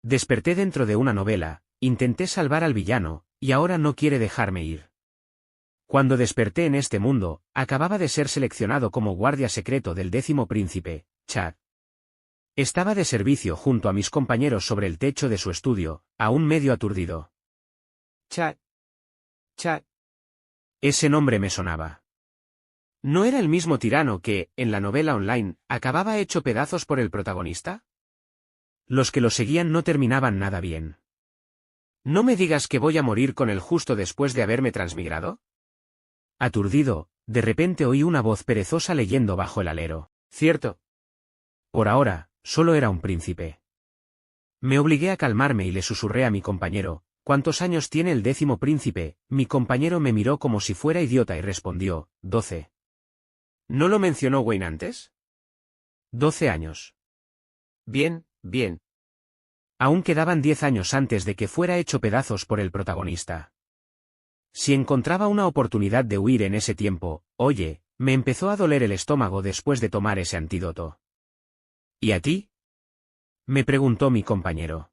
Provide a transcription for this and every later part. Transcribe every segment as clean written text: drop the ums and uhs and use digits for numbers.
Desperté dentro de una novela, intenté salvar al villano, y ahora no quiere dejarme ir. Cuando desperté en este mundo, acababa de ser seleccionado como guardia secreto del 10º príncipe, Chad. Estaba de servicio junto a mis compañeros sobre el techo de su estudio, aún medio aturdido. Chad. Chad. Ese nombre me sonaba. ¿No era el mismo tirano que, en la novela online, acababa hecho pedazos por el protagonista? Los que lo seguían no terminaban nada bien. ¿No me digas que voy a morir con él justo después de haberme transmigrado? Aturdido, de repente oí una voz perezosa leyendo bajo el alero. Cierto. Por ahora, solo era un príncipe. Me obligué a calmarme y le susurré a mi compañero, ¿cuántos años tiene el 10º príncipe? Mi compañero me miró como si fuera idiota y respondió, 12. ¿No lo mencionó Wayne antes? 12 años. Bien, bien. Aún quedaban 10 años antes de que fuera hecho pedazos por el protagonista. Si encontraba una oportunidad de huir en ese tiempo, oye, me empezó a doler el estómago después de tomar ese antídoto. ¿Y a ti? Me preguntó mi compañero.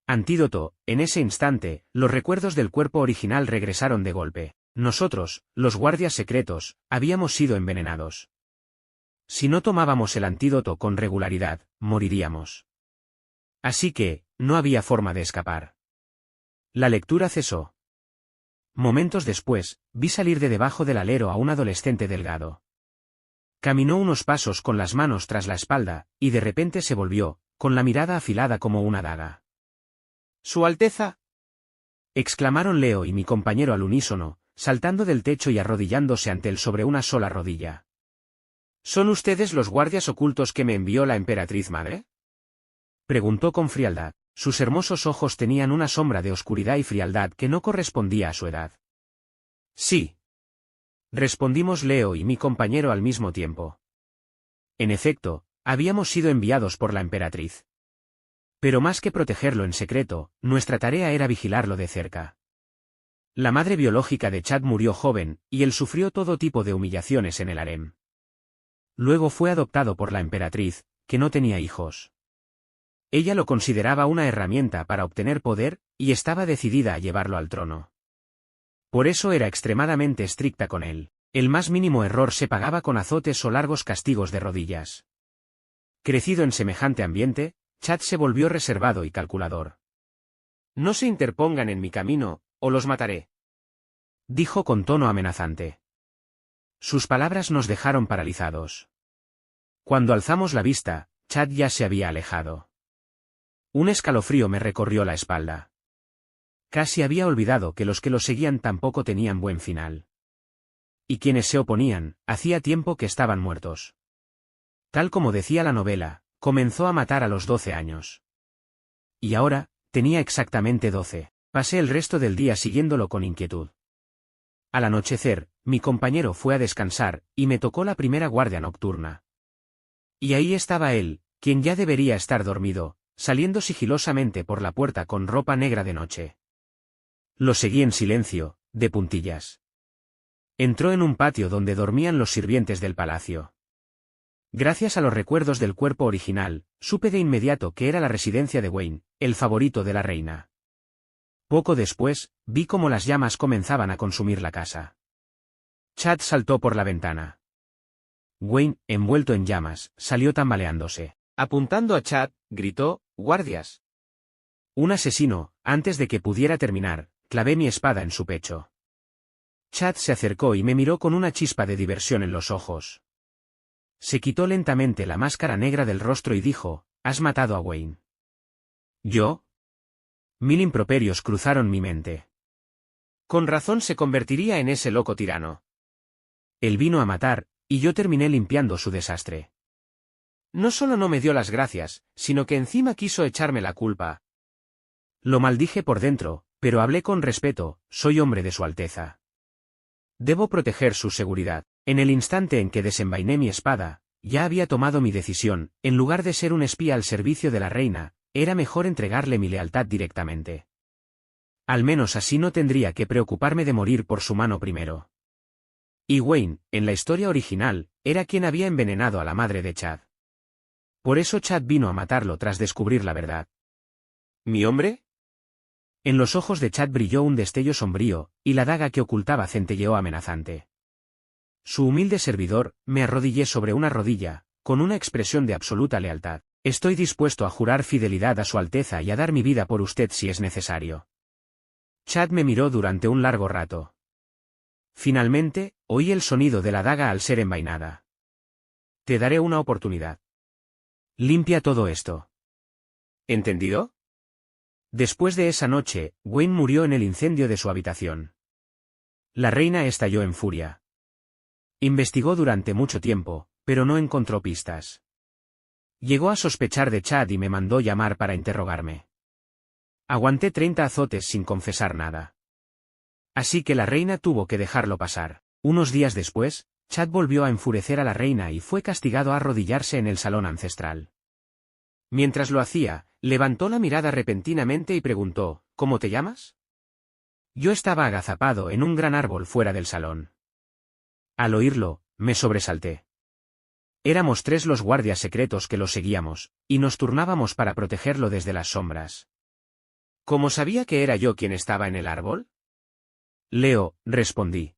Antídoto, en ese instante, los recuerdos del cuerpo original regresaron de golpe. Nosotros, los guardias secretos, habíamos sido envenenados. Si no tomábamos el antídoto con regularidad, moriríamos. Así que, no había forma de escapar. La lectura cesó. Momentos después, vi salir de debajo del alero a un adolescente delgado. Caminó unos pasos con las manos tras la espalda, y de repente se volvió, con la mirada afilada como una daga. —¡Su Alteza! —exclamaron Leo y mi compañero al unísono, saltando del techo y arrodillándose ante él sobre una sola rodilla. —¿Son ustedes los guardias ocultos que me envió la emperatriz madre? —preguntó con frialdad. Sus hermosos ojos tenían una sombra de oscuridad y frialdad que no correspondía a su edad. —Sí. —respondimos Leo y mi compañero al mismo tiempo. En efecto, habíamos sido enviados por la emperatriz. Pero más que protegerlo en secreto, nuestra tarea era vigilarlo de cerca. La madre biológica de Chad murió joven, y él sufrió todo tipo de humillaciones en el harem. Luego fue adoptado por la emperatriz, que no tenía hijos. Ella lo consideraba una herramienta para obtener poder, y estaba decidida a llevarlo al trono. Por eso era extremadamente estricta con él. El más mínimo error se pagaba con azotes o largos castigos de rodillas. Crecido en semejante ambiente, Chad se volvió reservado y calculador. «No se interpongan en mi camino, o los mataré», dijo con tono amenazante. Sus palabras nos dejaron paralizados. Cuando alzamos la vista, Chad ya se había alejado. Un escalofrío me recorrió la espalda. Casi había olvidado que los que lo seguían tampoco tenían buen final. Y quienes se oponían, hacía tiempo que estaban muertos. Tal como decía la novela, comenzó a matar a los 12 años. Y ahora, tenía exactamente 12. Pasé el resto del día siguiéndolo con inquietud. Al anochecer, mi compañero fue a descansar, y me tocó la primera guardia nocturna. Y ahí estaba él, quien ya debería estar dormido, saliendo sigilosamente por la puerta con ropa negra de noche. Lo seguí en silencio, de puntillas. Entró en un patio donde dormían los sirvientes del palacio. Gracias a los recuerdos del cuerpo original, supe de inmediato que era la residencia de Wayne, el favorito de la reina. Poco después, vi cómo las llamas comenzaban a consumir la casa. Chad saltó por la ventana. Wayne, envuelto en llamas, salió tambaleándose. Apuntando a Chad, gritó, «¡Guardias!». Un asesino, antes de que pudiera terminar, clavé mi espada en su pecho. Chad se acercó y me miró con una chispa de diversión en los ojos. Se quitó lentamente la máscara negra del rostro y dijo, «¿Has matado a Wayne?». ¿Yo? 1000 improperios cruzaron mi mente. Con razón se convertiría en ese loco tirano. Él vino a matar, y yo terminé limpiando su desastre. No solo no me dio las gracias, sino que encima quiso echarme la culpa. Lo maldije por dentro, pero hablé con respeto, soy hombre de su Alteza. Debo proteger su seguridad. En el instante en que desenvainé mi espada, ya había tomado mi decisión, en lugar de ser un espía al servicio de la reina, era mejor entregarle mi lealtad directamente. Al menos así no tendría que preocuparme de morir por su mano primero. Y Wayne, en la historia original, era quien había envenenado a la madre de Chad. Por eso Chad vino a matarlo tras descubrir la verdad. ¿Mi hombre? En los ojos de Chad brilló un destello sombrío, y la daga que ocultaba centelleó amenazante. Su humilde servidor, me arrodillé sobre una rodilla, con una expresión de absoluta lealtad. Estoy dispuesto a jurar fidelidad a su Alteza y a dar mi vida por usted si es necesario. Chad me miró durante un largo rato. Finalmente, oí el sonido de la daga al ser envainada. Te daré una oportunidad. Limpia todo esto. ¿Entendido? Después de esa noche, Wayne murió en el incendio de su habitación. La reina estalló en furia. Investigó durante mucho tiempo, pero no encontró pistas. Llegó a sospechar de Chad y me mandó llamar para interrogarme. Aguanté 30 azotes sin confesar nada. Así que la reina tuvo que dejarlo pasar. Unos días después, Chad volvió a enfurecer a la reina y fue castigado a arrodillarse en el salón ancestral. Mientras lo hacía, levantó la mirada repentinamente y preguntó, ¿cómo te llamas? Yo estaba agazapado en un gran árbol fuera del salón. Al oírlo, me sobresalté. Éramos 3 los guardias secretos que lo seguíamos, y nos turnábamos para protegerlo desde las sombras. ¿Cómo sabía que era yo quien estaba en el árbol? Leo, respondí.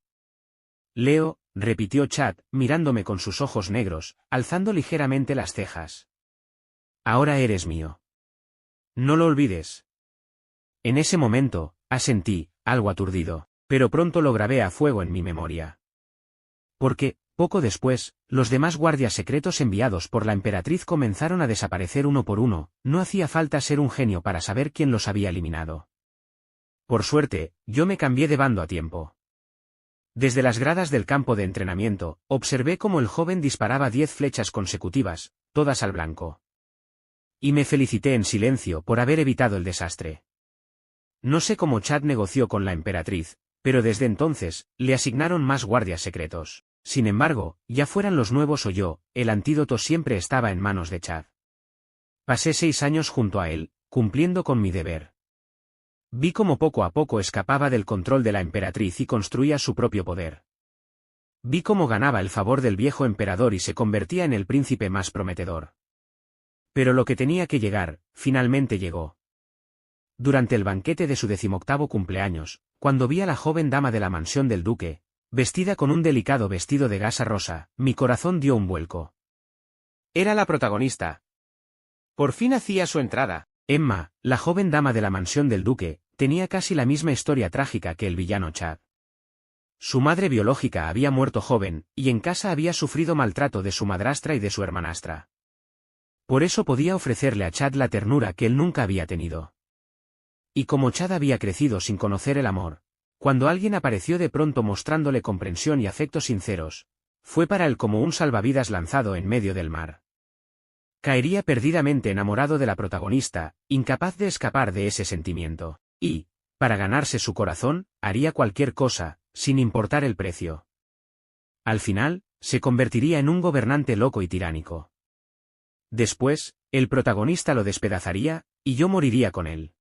Leo, repitió Chad, mirándome con sus ojos negros, alzando ligeramente las cejas. Ahora eres mío. No lo olvides. En ese momento, asentí, algo aturdido, pero pronto lo grabé a fuego en mi memoria. Porque, poco después, los demás guardias secretos enviados por la emperatriz comenzaron a desaparecer uno por uno, no hacía falta ser un genio para saber quién los había eliminado. Por suerte, yo me cambié de bando a tiempo. Desde las gradas del campo de entrenamiento, observé cómo el joven disparaba 10 flechas consecutivas, todas al blanco. Y me felicité en silencio por haber evitado el desastre. No sé cómo Chad negoció con la emperatriz, pero desde entonces, le asignaron más guardias secretos. Sin embargo, ya fueran los nuevos o yo, el antídoto siempre estaba en manos de Chad. Pasé 6 años junto a él, cumpliendo con mi deber. Vi cómo poco a poco escapaba del control de la emperatriz y construía su propio poder. Vi cómo ganaba el favor del viejo emperador y se convertía en el príncipe más prometedor. Pero lo que tenía que llegar, finalmente llegó. Durante el banquete de su 18º cumpleaños, cuando vi a la joven dama de la mansión del duque, vestida con un delicado vestido de gasa rosa, mi corazón dio un vuelco. Era la protagonista. Por fin hacía su entrada. Emma, la joven dama de la mansión del duque, tenía casi la misma historia trágica que el villano Chad. Su madre biológica había muerto joven, y en casa había sufrido maltrato de su madrastra y de su hermanastra. Por eso podía ofrecerle a Chad la ternura que él nunca había tenido. Y como Chad había crecido sin conocer el amor, cuando alguien apareció de pronto mostrándole comprensión y afectos sinceros, fue para él como un salvavidas lanzado en medio del mar. Caería perdidamente enamorado de la protagonista, incapaz de escapar de ese sentimiento, y, para ganarse su corazón, haría cualquier cosa, sin importar el precio. Al final, se convertiría en un gobernante loco y tiránico. Después, el protagonista lo despedazaría, y yo moriría con él.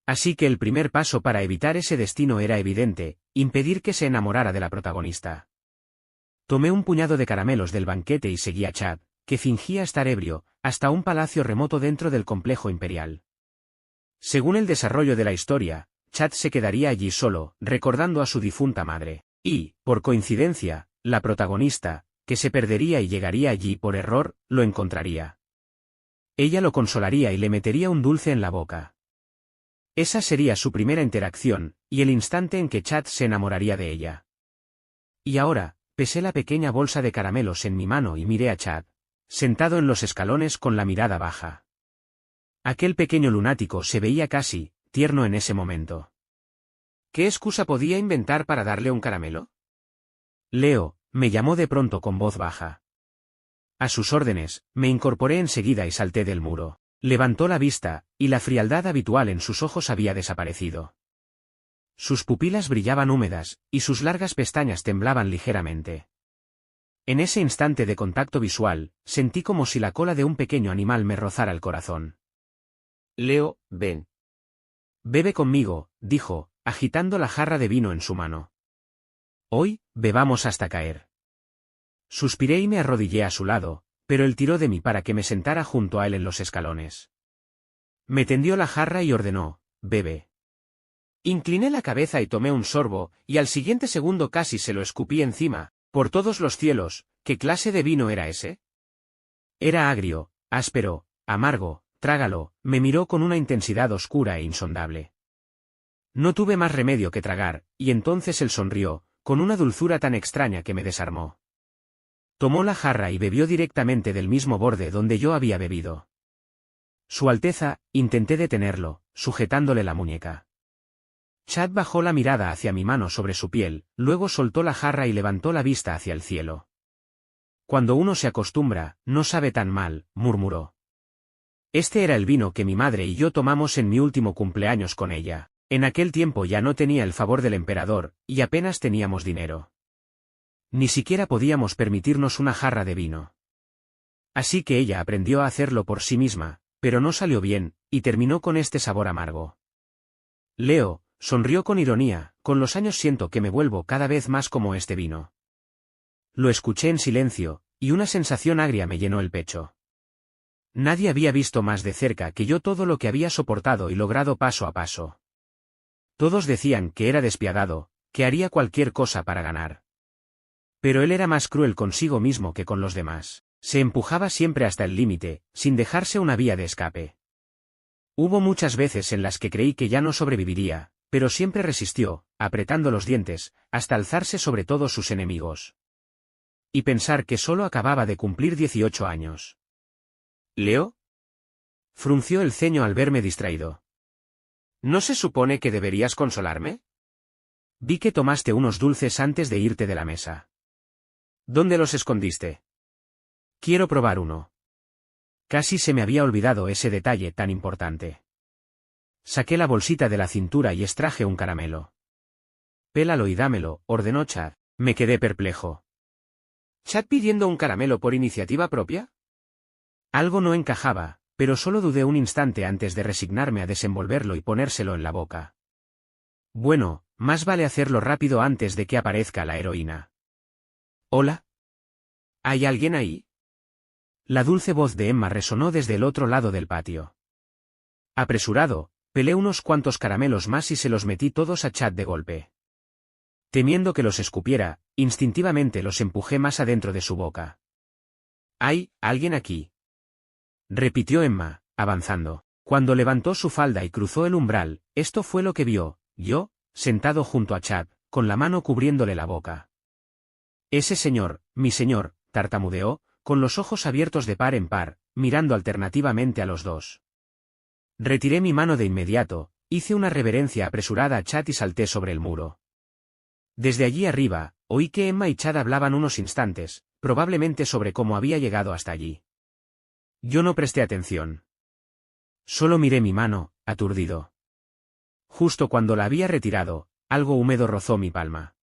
Así que el primer paso para evitar ese destino era evidente, impedir que se enamorara de la protagonista. Tomé un puñado de caramelos del banquete y seguí a Chad, que fingía estar ebrio, hasta un palacio remoto dentro del complejo imperial. Según el desarrollo de la historia, Chad se quedaría allí solo, recordando a su difunta madre, y, por coincidencia, la protagonista, que se perdería y llegaría allí por error, lo encontraría. Ella lo consolaría y le metería un dulce en la boca. Esa sería su primera interacción, y el instante en que Chad se enamoraría de ella. Y ahora, pesé la pequeña bolsa de caramelos en mi mano y miré a Chad, sentado en los escalones con la mirada baja. Aquel pequeño lunático se veía casi tierno en ese momento. ¿Qué excusa podía inventar para darle un caramelo? Leo, me llamó de pronto con voz baja. A sus órdenes, me incorporé enseguida y salté del muro. Levantó la vista, y la frialdad habitual en sus ojos había desaparecido. Sus pupilas brillaban húmedas, y sus largas pestañas temblaban ligeramente. En ese instante de contacto visual, sentí como si la cola de un pequeño animal me rozara el corazón. Leo, ven. Bebe conmigo, dijo, agitando la jarra de vino en su mano. Hoy, bebamos hasta caer. Suspiré y me arrodillé a su lado, pero él tiró de mí para que me sentara junto a él en los escalones. Me tendió la jarra y ordenó, bebe. Incliné la cabeza y tomé un sorbo, y al siguiente segundo casi se lo escupí encima. Por todos los cielos, ¿qué clase de vino era ese? Era agrio, áspero, amargo, trágalo, me miró con una intensidad oscura e insondable. No tuve más remedio que tragar, y entonces él sonrió, con una dulzura tan extraña que me desarmó. Tomó la jarra y bebió directamente del mismo borde donde yo había bebido. Su Alteza, intenté detenerlo, sujetándole la muñeca. Chad bajó la mirada hacia mi mano sobre su piel, luego soltó la jarra y levantó la vista hacia el cielo. Cuando uno se acostumbra, no sabe tan mal, murmuró. Este era el vino que mi madre y yo tomamos en mi último cumpleaños con ella. En aquel tiempo ya no tenía el favor del emperador, y apenas teníamos dinero. Ni siquiera podíamos permitirnos una jarra de vino. Así que ella aprendió a hacerlo por sí misma, pero no salió bien, y terminó con este sabor amargo. Leo, sonrió con ironía, con los años siento que me vuelvo cada vez más como este vino. Lo escuché en silencio, y una sensación agria me llenó el pecho. Nadie había visto más de cerca que yo todo lo que había soportado y logrado paso a paso. Todos decían que era despiadado, que haría cualquier cosa para ganar. Pero él era más cruel consigo mismo que con los demás. Se empujaba siempre hasta el límite, sin dejarse una vía de escape. Hubo muchas veces en las que creí que ya no sobreviviría, pero siempre resistió, apretando los dientes, hasta alzarse sobre todos sus enemigos. Y pensar que solo acababa de cumplir 18 años. ¿Leo? Frunció el ceño al verme distraído. ¿No se supone que deberías consolarme? Vi que tomaste unos dulces antes de irte de la mesa. ¿Dónde los escondiste? Quiero probar uno. Casi se me había olvidado ese detalle tan importante. Saqué la bolsita de la cintura y extraje un caramelo. Pélalo y dámelo, ordenó Chad. Me quedé perplejo. ¿Chad pidiendo un caramelo por iniciativa propia? Algo no encajaba, pero solo dudé un instante antes de resignarme a desenvolverlo y ponérselo en la boca. Bueno, más vale hacerlo rápido antes de que aparezca la heroína. ¿Hola? ¿Hay alguien ahí? La dulce voz de Emma resonó desde el otro lado del patio. Apresurado, pelé unos cuantos caramelos más y se los metí todos a Chad de golpe. Temiendo que los escupiera, instintivamente los empujé más adentro de su boca. ¿Hay alguien aquí? Repitió Emma, avanzando. Cuando levantó su falda y cruzó el umbral, esto fue lo que vio, yo, sentado junto a Chad, con la mano cubriéndole la boca. Ese señor, mi señor, tartamudeó, con los ojos abiertos de par en par, mirando alternativamente a los dos. Retiré mi mano de inmediato, hice una reverencia apresurada a Chad y salté sobre el muro. Desde allí arriba, oí que Emma y Chad hablaban unos instantes, probablemente sobre cómo había llegado hasta allí. Yo no presté atención. Solo miré mi mano, aturdido. Justo cuando la había retirado, algo húmedo rozó mi palma.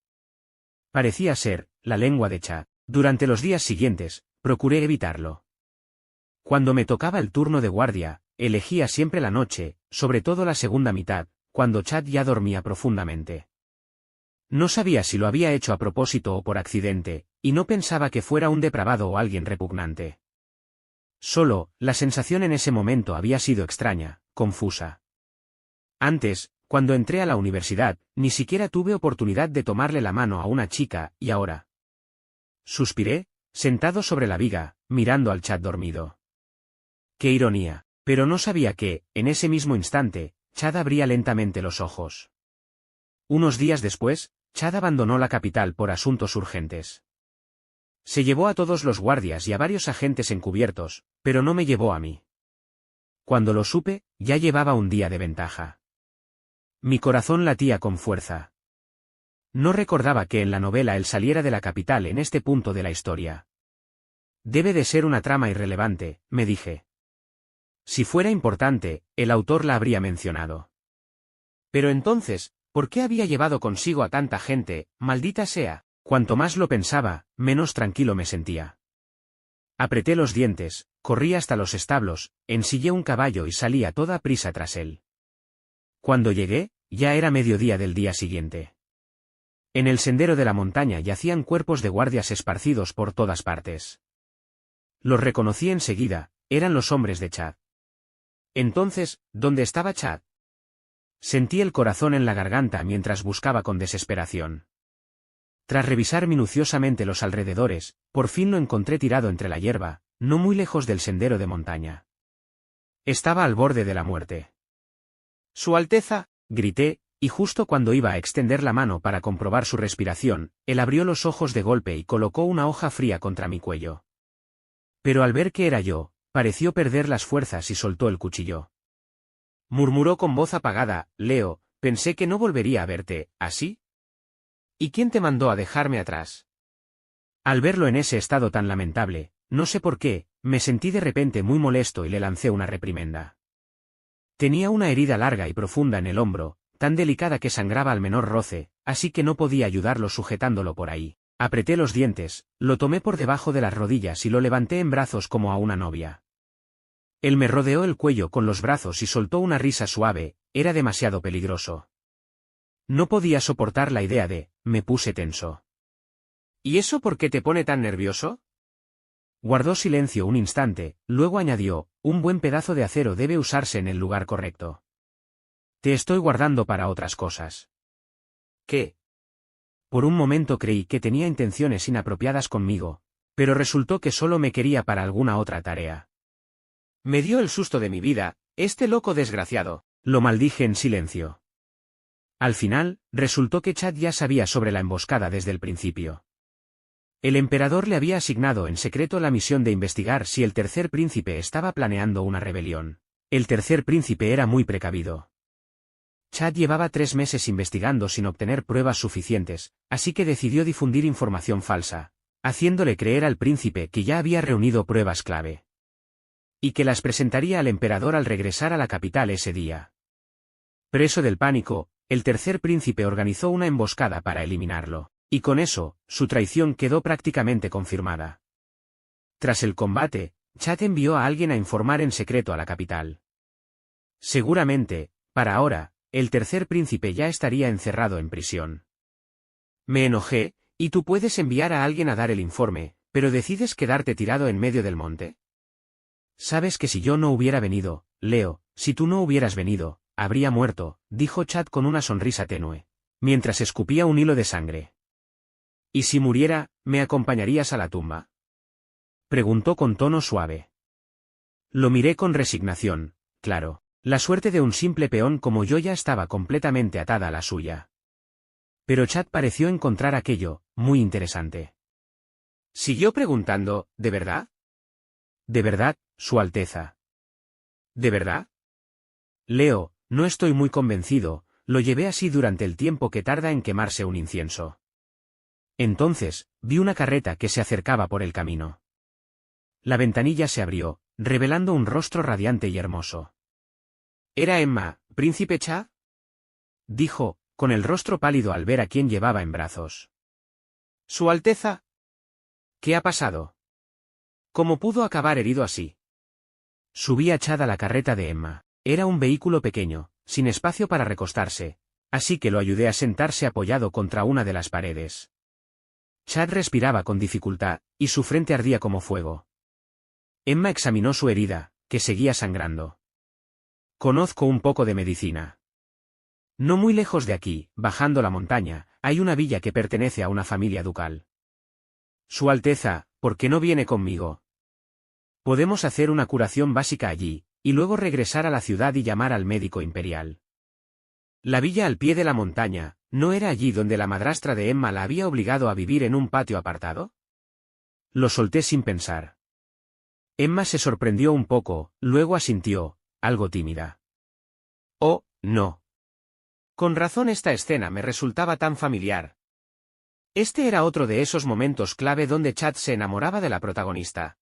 Parecía ser la lengua de Chad. Durante los días siguientes, procuré evitarlo. Cuando me tocaba el turno de guardia, elegía siempre la noche, sobre todo la segunda mitad, cuando Chad ya dormía profundamente. No sabía si lo había hecho a propósito o por accidente, y no pensaba que fuera un depravado o alguien repugnante. Solo, la sensación en ese momento había sido extraña, confusa. Antes, cuando entré a la universidad, ni siquiera tuve oportunidad de tomarle la mano a una chica, y ahora. Suspiré, sentado sobre la viga, mirando al Chad dormido. Qué ironía, pero no sabía que, en ese mismo instante, Chad abría lentamente los ojos. Unos días después, Chad abandonó la capital por asuntos urgentes. Se llevó a todos los guardias y a varios agentes encubiertos, pero no me llevó a mí. Cuando lo supe, ya llevaba un día de ventaja. Mi corazón latía con fuerza. No recordaba que en la novela él saliera de la capital en este punto de la historia. Debe de ser una trama irrelevante, me dije. Si fuera importante, el autor la habría mencionado. Pero entonces, ¿por qué había llevado consigo a tanta gente, maldita sea? Cuanto más lo pensaba, menos tranquilo me sentía. Apreté los dientes, corrí hasta los establos, ensillé un caballo y salí a toda prisa tras él. Cuando llegué, ya era mediodía del día siguiente. En el sendero de la montaña yacían cuerpos de guardias esparcidos por todas partes. Los reconocí enseguida, eran los hombres de Chad. Entonces, ¿dónde estaba Chad? Sentí el corazón en la garganta mientras buscaba con desesperación. Tras revisar minuciosamente los alrededores, por fin lo encontré tirado entre la hierba, no muy lejos del sendero de montaña. Estaba al borde de la muerte. «¡Su Alteza!», grité, y justo cuando iba a extender la mano para comprobar su respiración, él abrió los ojos de golpe y colocó una hoja fría contra mi cuello. Pero al ver que era yo, pareció perder las fuerzas y soltó el cuchillo. Murmuró con voz apagada: «Leo, pensé que no volvería a verte, ¿así? ¿Y quién te mandó a dejarme atrás?». Al verlo en ese estado tan lamentable, no sé por qué, me sentí de repente muy molesto y le lancé una reprimenda. Tenía una herida larga y profunda en el hombro, tan delicada que sangraba al menor roce, así que no podía ayudarlo sujetándolo por ahí. Apreté los dientes, lo tomé por debajo de las rodillas y lo levanté en brazos como a una novia. Él me rodeó el cuello con los brazos y soltó una risa suave. Era demasiado peligroso. No podía soportar la idea me puse tenso. «¿Y eso por qué te pone tan nervioso?». Guardó silencio un instante, luego añadió: «Un buen pedazo de acero debe usarse en el lugar correcto. Te estoy guardando para otras cosas». «¿Qué?». Por un momento creí que tenía intenciones inapropiadas conmigo, pero resultó que solo me quería para alguna otra tarea. «Me dio el susto de mi vida, este loco desgraciado», lo maldije en silencio. Al final, resultó que Chad ya sabía sobre la emboscada desde el principio. El emperador le había asignado en secreto la misión de investigar si el tercer príncipe estaba planeando una rebelión. El tercer príncipe era muy precavido. Chad llevaba 3 meses investigando sin obtener pruebas suficientes, así que decidió difundir información falsa, haciéndole creer al príncipe que ya había reunido pruebas clave. Y que las presentaría al emperador al regresar a la capital ese día. Preso del pánico, el tercer príncipe organizó una emboscada para eliminarlo. Y con eso, su traición quedó prácticamente confirmada. Tras el combate, Chad envió a alguien a informar en secreto a la capital. Seguramente, para ahora, el tercer príncipe ya estaría encerrado en prisión. Me enojé: «¿Y tú puedes enviar a alguien a dar el informe, pero decides quedarte tirado en medio del monte?». «Sabes que si yo no hubiera venido, Leo, si tú no hubieras venido, habría muerto», dijo Chad con una sonrisa tenue, mientras escupía un hilo de sangre. «¿Y si muriera, me acompañarías a la tumba?», preguntó con tono suave. Lo miré con resignación. Claro, la suerte de un simple peón como yo ya estaba completamente atada a la suya. Pero Chad pareció encontrar aquello muy interesante. Siguió preguntando: «¿De verdad?». «De verdad, Su Alteza». «¿De verdad?». «Leo, no estoy muy convencido, lo llevé así durante el tiempo que tarda en quemarse un incienso». Entonces, vi una carreta que se acercaba por el camino. La ventanilla se abrió, revelando un rostro radiante y hermoso. «¿Era Emma, príncipe Chad?», dijo, con el rostro pálido al ver a quien llevaba en brazos. «Su Alteza». «¿Qué ha pasado? ¿Cómo pudo acabar herido así?». Subí a Chad a la carreta de Emma. Era un vehículo pequeño, sin espacio para recostarse, así que lo ayudé a sentarse apoyado contra una de las paredes. Chad respiraba con dificultad, y su frente ardía como fuego. Emma examinó su herida, que seguía sangrando. «Conozco un poco de medicina. No muy lejos de aquí, bajando la montaña, hay una villa que pertenece a una familia ducal. Su Alteza, ¿por qué no viene conmigo? Podemos hacer una curación básica allí, y luego regresar a la ciudad y llamar al médico imperial». La villa al pie de la montaña, ¿no era allí donde la madrastra de Emma la había obligado a vivir en un patio apartado? Lo solté sin pensar. Emma se sorprendió un poco, luego asintió, algo tímida. «Oh, no. Con razón esta escena me resultaba tan familiar». Este era otro de esos momentos clave donde Chad se enamoraba de la protagonista.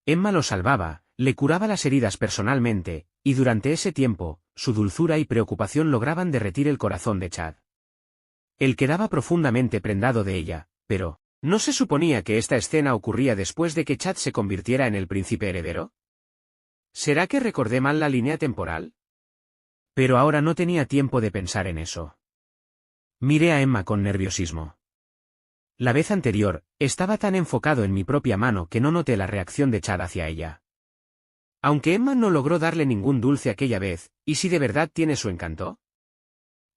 Emma lo salvaba, le curaba las heridas personalmente, y durante ese tiempo, su dulzura y preocupación lograban derretir el corazón de Chad. Él quedaba profundamente prendado de ella, pero ¿no se suponía que esta escena ocurría después de que Chad se convirtiera en el príncipe heredero? ¿Será que recordé mal la línea temporal? Pero ahora no tenía tiempo de pensar en eso. Miré a Emma con nerviosismo. La vez anterior, estaba tan enfocado en mi propia mano que no noté la reacción de Chad hacia ella. Aunque Emma no logró darle ningún dulce aquella vez, ¿y si de verdad tiene su encanto?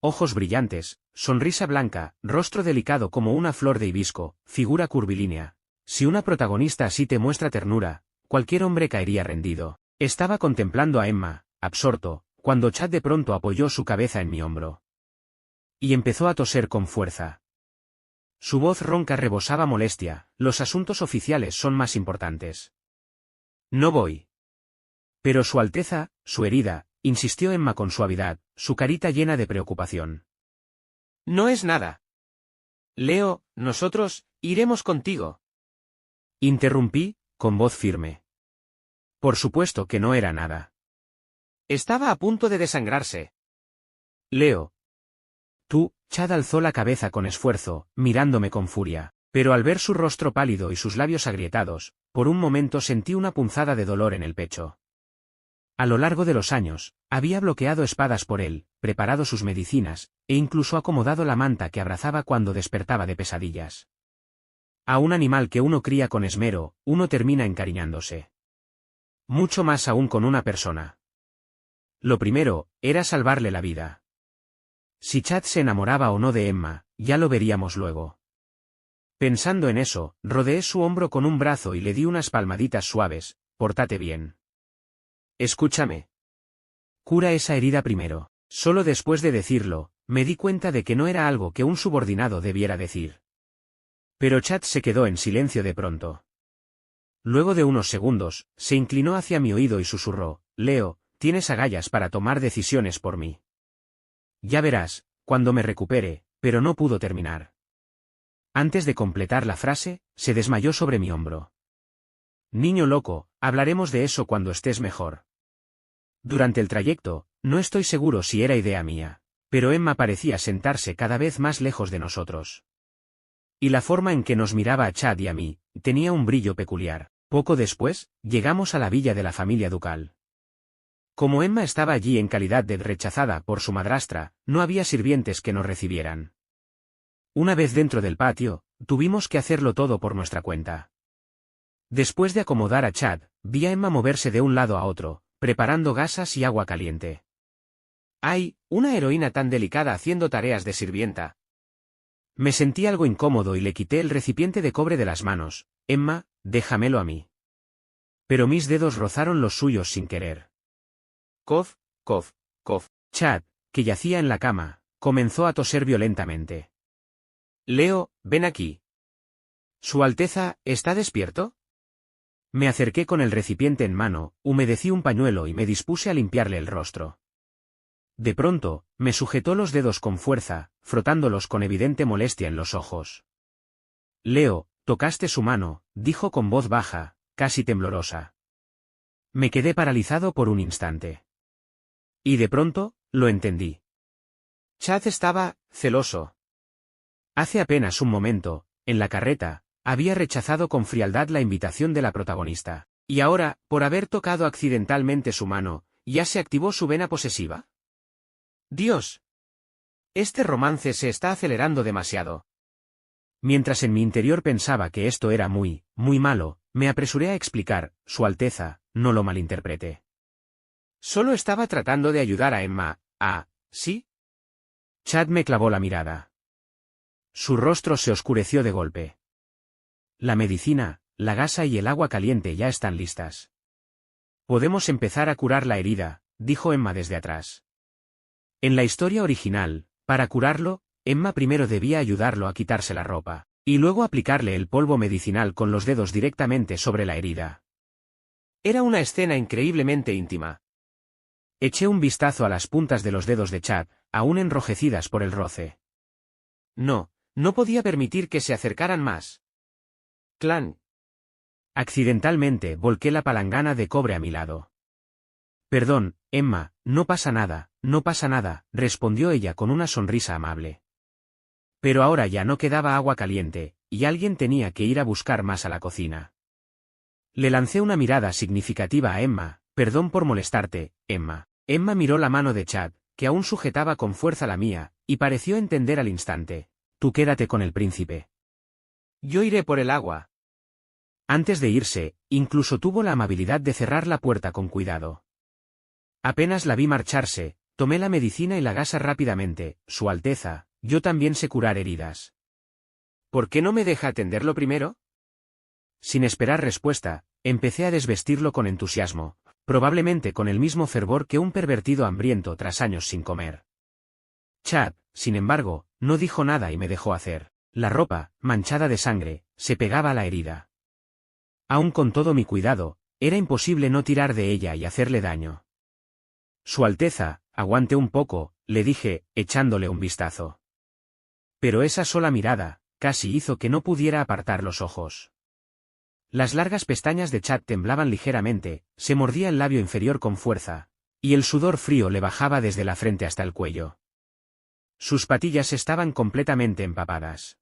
Ojos brillantes, sonrisa blanca, rostro delicado como una flor de hibisco, figura curvilínea. Si una protagonista así te muestra ternura, cualquier hombre caería rendido. Estaba contemplando a Emma, absorto, cuando Chad de pronto apoyó su cabeza en mi hombro. Y empezó a toser con fuerza. Su voz ronca rebosaba molestia, los asuntos oficiales son más importantes. No voy. Pero Su Alteza, su herida, insistió Emma con suavidad, su carita llena de preocupación. No es nada. Leo, nosotros, iremos contigo. Interrumpí, con voz firme. Por supuesto que no era nada. Estaba a punto de desangrarse. Leo. Tú, Chad alzó la cabeza con esfuerzo, mirándome con furia, pero al ver su rostro pálido y sus labios agrietados, por un momento sentí una punzada de dolor en el pecho. A lo largo de los años, había bloqueado espadas por él, preparado sus medicinas, e incluso acomodado la manta que abrazaba cuando despertaba de pesadillas. A un animal que uno cría con esmero, uno termina encariñándose. Mucho más aún con una persona. Lo primero, era salvarle la vida. Si Chad se enamoraba o no de Emma, ya lo veríamos luego. Pensando en eso, rodeé su hombro con un brazo y le di unas palmaditas suaves. Pórtate bien. Escúchame. Cura esa herida primero. Solo después de decirlo, me di cuenta de que no era algo que un subordinado debiera decir. Pero Chad se quedó en silencio de pronto. Luego de unos segundos, se inclinó hacia mi oído y susurró, Leo, tienes agallas para tomar decisiones por mí. Ya verás, cuando me recupere, pero no pudo terminar. Antes de completar la frase, se desmayó sobre mi hombro. Niño loco, hablaremos de eso cuando estés mejor. Durante el trayecto, no estoy seguro si era idea mía, pero Emma parecía sentarse cada vez más lejos de nosotros. Y la forma en que nos miraba a Chad y a mí, tenía un brillo peculiar. Poco después, llegamos a la villa de la familia ducal. Como Emma estaba allí en calidad de rechazada por su madrastra, no había sirvientes que nos recibieran. Una vez dentro del patio, tuvimos que hacerlo todo por nuestra cuenta. Después de acomodar a Chad, vi a Emma moverse de un lado a otro, preparando gasas y agua caliente. ¡Ay, una heroína tan delicada haciendo tareas de sirvienta! Me sentí algo incómodo y le quité el recipiente de cobre de las manos. Emma, déjamelo a mí. Pero mis dedos rozaron los suyos sin querer. Cof, cof, cof. Chad, que yacía en la cama, comenzó a toser violentamente. Leo, ven aquí. ¿Su Alteza, está despierto? Me acerqué con el recipiente en mano, humedecí un pañuelo y me dispuse a limpiarle el rostro. De pronto, me sujetó los dedos con fuerza, frotándolos con evidente molestia en los ojos. Leo, tocaste su mano, dijo con voz baja, casi temblorosa. Me quedé paralizado por un instante. Y de pronto, lo entendí. Chad estaba celoso. Hace apenas un momento, en la carreta, había rechazado con frialdad la invitación de la protagonista. Y ahora, por haber tocado accidentalmente su mano, ¿ya se activó su vena posesiva? ¡Dios! Este romance se está acelerando demasiado. Mientras en mi interior pensaba que esto era muy, muy malo, me apresuré a explicar, Su Alteza, no lo malinterprete. Solo estaba tratando de ayudar a Emma, ¿sí? Chad me clavó la mirada. Su rostro se oscureció de golpe. La medicina, la gasa y el agua caliente ya están listas. Podemos empezar a curar la herida, dijo Emma desde atrás. En la historia original, para curarlo, Emma primero debía ayudarlo a quitarse la ropa, y luego aplicarle el polvo medicinal con los dedos directamente sobre la herida. Era una escena increíblemente íntima. Eché un vistazo a las puntas de los dedos de Chad, aún enrojecidas por el roce. No podía permitir que se acercaran más. Clan. Accidentalmente volqué la palangana de cobre a mi lado. Perdón, Emma, no pasa nada, respondió ella con una sonrisa amable. Pero ahora ya no quedaba agua caliente, y alguien tenía que ir a buscar más a la cocina. Le lancé una mirada significativa a Emma, perdón por molestarte, Emma. Emma miró la mano de Chad, que aún sujetaba con fuerza la mía, y pareció entender al instante. Tú quédate con el príncipe. Yo iré por el agua. Antes de irse, incluso tuvo la amabilidad de cerrar la puerta con cuidado. Apenas la vi marcharse, tomé la medicina y la gasa rápidamente. Su Alteza, yo también sé curar heridas. ¿Por qué no me deja atenderlo primero? Sin esperar respuesta, empecé a desvestirlo con entusiasmo, probablemente con el mismo fervor que un pervertido hambriento tras años sin comer. Chad, sin embargo, no dijo nada y me dejó hacer. La ropa, manchada de sangre, se pegaba a la herida. Aun con todo mi cuidado, era imposible no tirar de ella y hacerle daño. Su Alteza, aguante un poco, le dije, echándole un vistazo. Pero esa sola mirada, casi hizo que no pudiera apartar los ojos. Las largas pestañas de Chad temblaban ligeramente, se mordía el labio inferior con fuerza, y el sudor frío le bajaba desde la frente hasta el cuello. Sus patillas estaban completamente empapadas.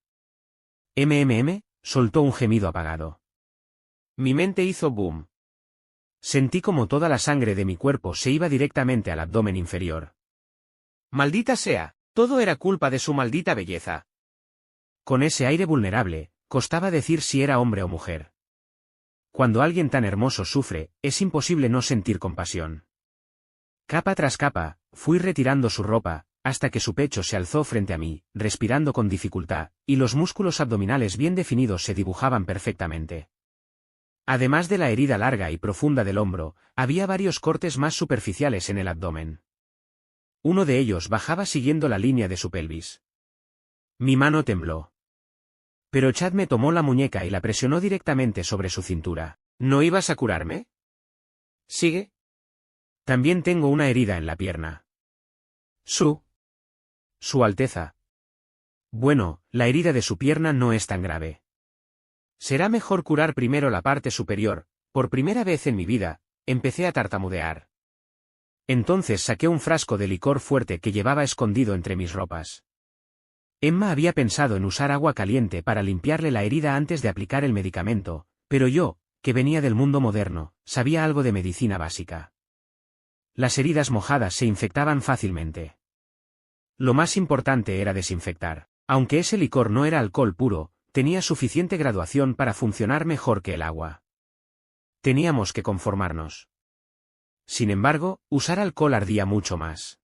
Soltó un gemido apagado. Mi mente hizo boom. Sentí como toda la sangre de mi cuerpo se iba directamente al abdomen inferior. Maldita sea, todo era culpa de su maldita belleza. Con ese aire vulnerable, costaba decir si era hombre o mujer. Cuando alguien tan hermoso sufre, es imposible no sentir compasión. Capa tras capa, fui retirando su ropa, hasta que su pecho se alzó frente a mí, respirando con dificultad, y los músculos abdominales bien definidos se dibujaban perfectamente. Además de la herida larga y profunda del hombro, había varios cortes más superficiales en el abdomen. Uno de ellos bajaba siguiendo la línea de su pelvis. Mi mano tembló. Pero Chad me tomó la muñeca y la presionó directamente sobre su cintura. ¿No ibas a curarme? ¿Sigue? También tengo una herida en la pierna. Su Alteza. Bueno, la herida de su pierna no es tan grave. Será mejor curar primero la parte superior. Por primera vez en mi vida, empecé a tartamudear. Entonces saqué un frasco de licor fuerte que llevaba escondido entre mis ropas. Emma había pensado en usar agua caliente para limpiarle la herida antes de aplicar el medicamento, pero yo, que venía del mundo moderno, sabía algo de medicina básica. Las heridas mojadas se infectaban fácilmente. Lo más importante era desinfectar. Aunque ese licor no era alcohol puro, tenía suficiente graduación para funcionar mejor que el agua. Teníamos que conformarnos. Sin embargo, usar alcohol ardía mucho más.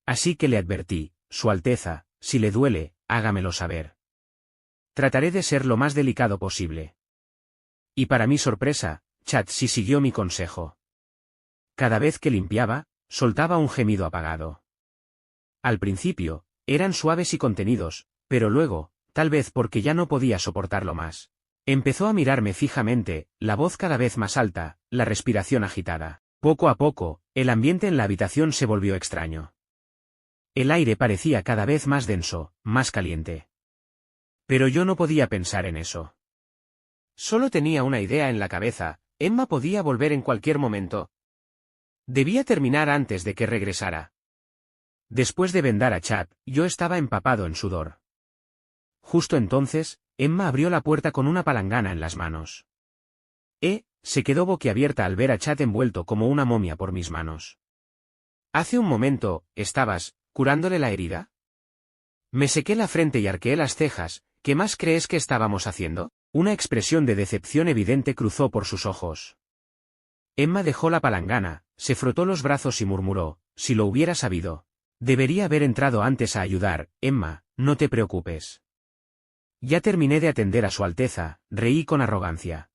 Así que le advertí, Su Alteza, si le duele, hágamelo saber. Trataré de ser lo más delicado posible. Y para mi sorpresa, Chad sí siguió mi consejo. Cada vez que limpiaba, soltaba un gemido apagado. Al principio, eran suaves y contenidos, pero luego, tal vez porque ya no podía soportarlo más, empezó a mirarme fijamente, la voz cada vez más alta, la respiración agitada. Poco a poco, el ambiente en la habitación se volvió extraño. El aire parecía cada vez más denso, más caliente. Pero yo no podía pensar en eso. Solo tenía una idea en la cabeza: Emma podía volver en cualquier momento. Debía terminar antes de que regresara. Después de vendar a Chad, yo estaba empapado en sudor. Justo entonces, Emma abrió la puerta con una palangana en las manos. Se quedó boquiabierta al ver a Chad envuelto como una momia por mis manos. Hace un momento, ¿estabas curándole la herida? Me sequé la frente y arqueé las cejas. ¿Qué más crees que estábamos haciendo? Una expresión de decepción evidente cruzó por sus ojos. Emma dejó la palangana, se frotó los brazos y murmuró, si lo hubiera sabido. Debería haber entrado antes a ayudar. Emma, no te preocupes. Ya terminé de atender a Su Alteza, reí con arrogancia.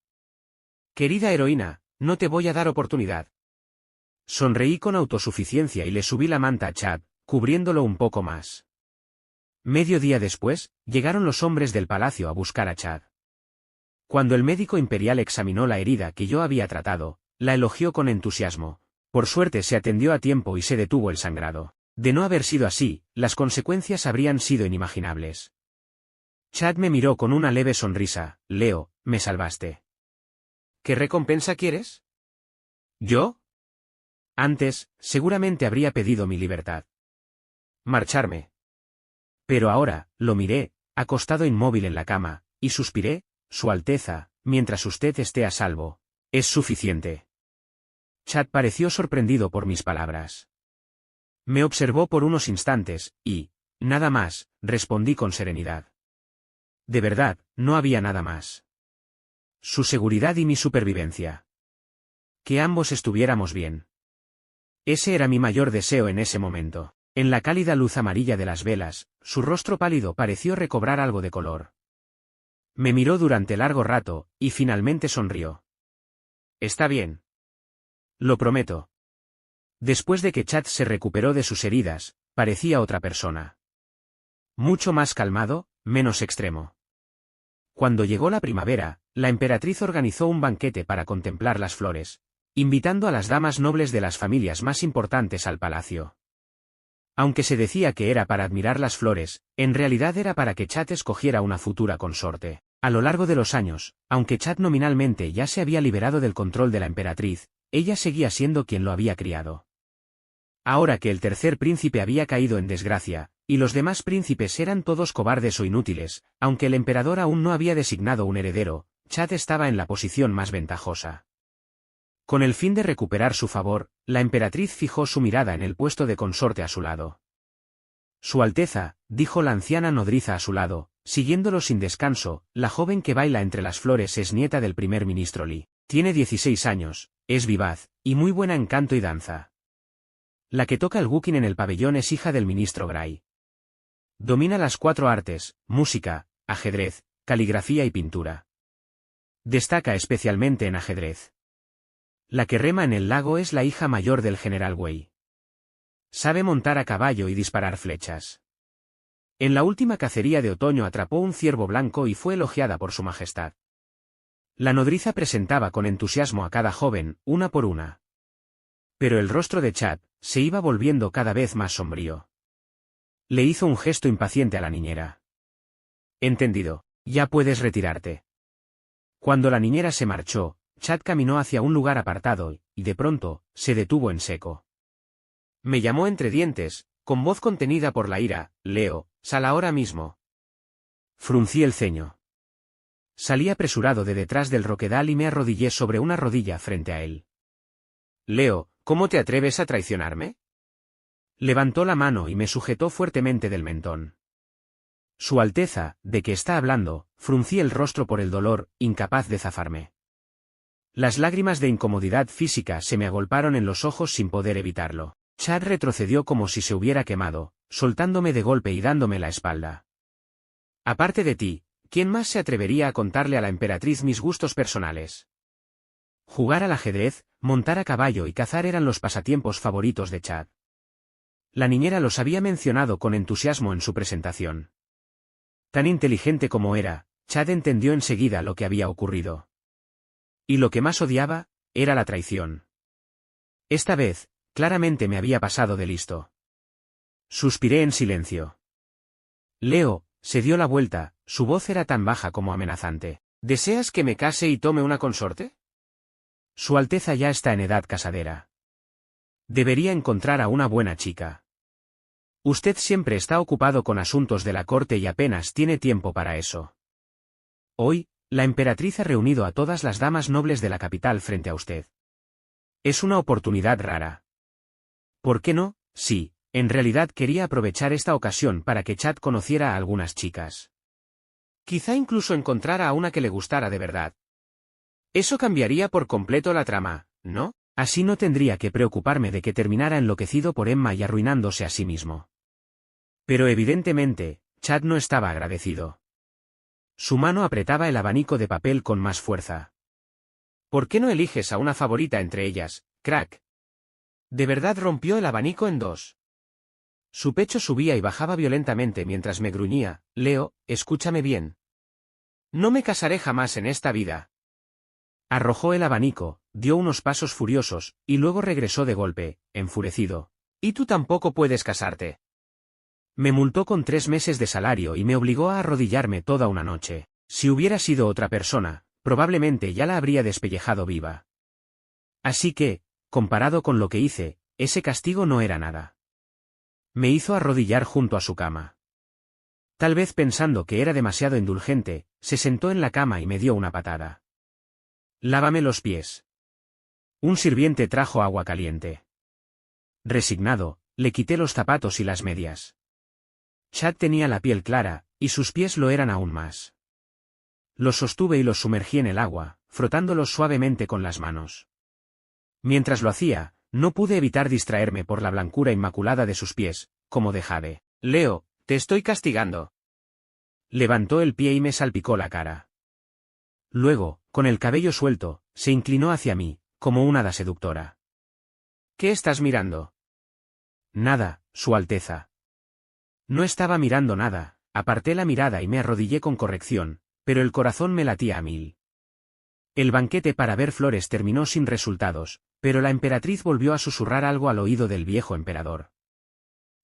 Querida heroína, no te voy a dar oportunidad. Sonreí con autosuficiencia y le subí la manta a Chad, cubriéndolo un poco más. Medio día después, llegaron los hombres del palacio a buscar a Chad. Cuando el médico imperial examinó la herida que yo había tratado, la elogió con entusiasmo. Por suerte se atendió a tiempo y se detuvo el sangrado. De no haber sido así, las consecuencias habrían sido inimaginables. Chad me miró con una leve sonrisa. Leo, me salvaste. ¿Qué recompensa quieres? ¿Yo? Antes, seguramente habría pedido mi libertad. Marcharme. Pero ahora, lo miré, acostado inmóvil en la cama, y suspiré, Su Alteza, mientras usted esté a salvo, es suficiente. Chad pareció sorprendido por mis palabras. Me observó por unos instantes, y, nada más, respondí con serenidad. De verdad, no había nada más. Su seguridad y mi supervivencia. Que ambos estuviéramos bien. Ese era mi mayor deseo en ese momento. En la cálida luz amarilla de las velas, su rostro pálido pareció recobrar algo de color. Me miró durante largo rato, y finalmente sonrió. Está bien. Lo prometo. Después de que Chad se recuperó de sus heridas, parecía otra persona. Mucho más calmado, menos extremo. Cuando llegó la primavera, la emperatriz organizó un banquete para contemplar las flores, invitando a las damas nobles de las familias más importantes al palacio. Aunque se decía que era para admirar las flores, en realidad era para que Chad escogiera una futura consorte. A lo largo de los años, aunque Chad nominalmente ya se había liberado del control de la emperatriz, ella seguía siendo quien lo había criado. Ahora que el tercer príncipe había caído en desgracia, y los demás príncipes eran todos cobardes o inútiles, aunque el emperador aún no había designado un heredero, Chad estaba en la posición más ventajosa. Con el fin de recuperar su favor, la emperatriz fijó su mirada en el puesto de consorte a su lado. Su Alteza, dijo la anciana nodriza a su lado, siguiéndolo sin descanso, la joven que baila entre las flores es nieta del primer ministro Lee. Tiene 16 años, es vivaz, y muy buena en canto y danza. La que toca el guqin en el pabellón es hija del ministro Gray. Domina las 4 artes, música, ajedrez, caligrafía y pintura. Destaca especialmente en ajedrez. La que rema en el lago es la hija mayor del general Wei. Sabe montar a caballo y disparar flechas. En la última cacería de otoño atrapó un ciervo blanco y fue elogiada por su majestad. La nodriza presentaba con entusiasmo a cada joven, una por una. Pero el rostro de Chad se iba volviendo cada vez más sombrío. Le hizo un gesto impaciente a la niñera. Entendido, ya puedes retirarte. Cuando la niñera se marchó, Chad caminó hacia un lugar apartado y, de pronto, se detuvo en seco. Me llamó entre dientes, con voz contenida por la ira, Leo, sal ahora mismo. Fruncí el ceño. Salí apresurado de detrás del roquedal y me arrodillé sobre una rodilla frente a él. Leo, ¿cómo te atreves a traicionarme? Levantó la mano y me sujetó fuertemente del mentón. Su Alteza, ¿de qué está hablando? Fruncí el rostro por el dolor, incapaz de zafarme. Las lágrimas de incomodidad física se me agolparon en los ojos sin poder evitarlo. Chad retrocedió como si se hubiera quemado, soltándome de golpe y dándome la espalda. Aparte de ti, ¿quién más se atrevería a contarle a la emperatriz mis gustos personales? Jugar al ajedrez, montar a caballo y cazar eran los pasatiempos favoritos de Chad. La niñera los había mencionado con entusiasmo en su presentación. Tan inteligente como era, Chad entendió enseguida lo que había ocurrido. Y lo que más odiaba, era la traición. Esta vez, claramente me había pasado de listo. Suspiré en silencio. Leo, se dio la vuelta, su voz era tan baja como amenazante. ¿Deseas que me case y tome una consorte? Su Alteza ya está en edad casadera. Debería encontrar a una buena chica. Usted siempre está ocupado con asuntos de la corte y apenas tiene tiempo para eso. Hoy, la emperatriz ha reunido a todas las damas nobles de la capital frente a usted. Es una oportunidad rara. ¿Por qué no? Sí, en realidad quería aprovechar esta ocasión para que Chad conociera a algunas chicas. Quizá incluso encontrara a una que le gustara de verdad. Eso cambiaría por completo la trama, ¿no? Así no tendría que preocuparme de que terminara enloquecido por Emma y arruinándose a sí mismo. Pero evidentemente, Chad no estaba agradecido. Su mano apretaba el abanico de papel con más fuerza. ¿Por qué no eliges a una favorita entre ellas, crack? De verdad rompió el abanico en dos. Su pecho subía y bajaba violentamente mientras me gruñía. Leo, escúchame bien. No me casaré jamás en esta vida. Arrojó el abanico, dio unos pasos furiosos, y luego regresó de golpe, enfurecido. Y tú tampoco puedes casarte. Me multó con 3 meses de salario y me obligó a arrodillarme toda una noche. Si hubiera sido otra persona, probablemente ya la habría despellejado viva. Así que, comparado con lo que hice, ese castigo no era nada. Me hizo arrodillar junto a su cama. Tal vez pensando que era demasiado indulgente, se sentó en la cama y me dio una patada. Lávame los pies. Un sirviente trajo agua caliente. Resignado, le quité los zapatos y las medias. Chad tenía la piel clara, y sus pies lo eran aún más. Los sostuve y los sumergí en el agua, frotándolos suavemente con las manos. Mientras lo hacía, no pude evitar distraerme por la blancura inmaculada de sus pies, como de jade. Leo, te estoy castigando. Levantó el pie y me salpicó la cara. Luego, con el cabello suelto, se inclinó hacia mí, como una hada seductora. ¿Qué estás mirando? Nada, Su Alteza. No estaba mirando nada, aparté la mirada y me arrodillé con corrección, pero el corazón me latía a mil. El banquete para ver flores terminó sin resultados, pero la emperatriz volvió a susurrar algo al oído del viejo emperador.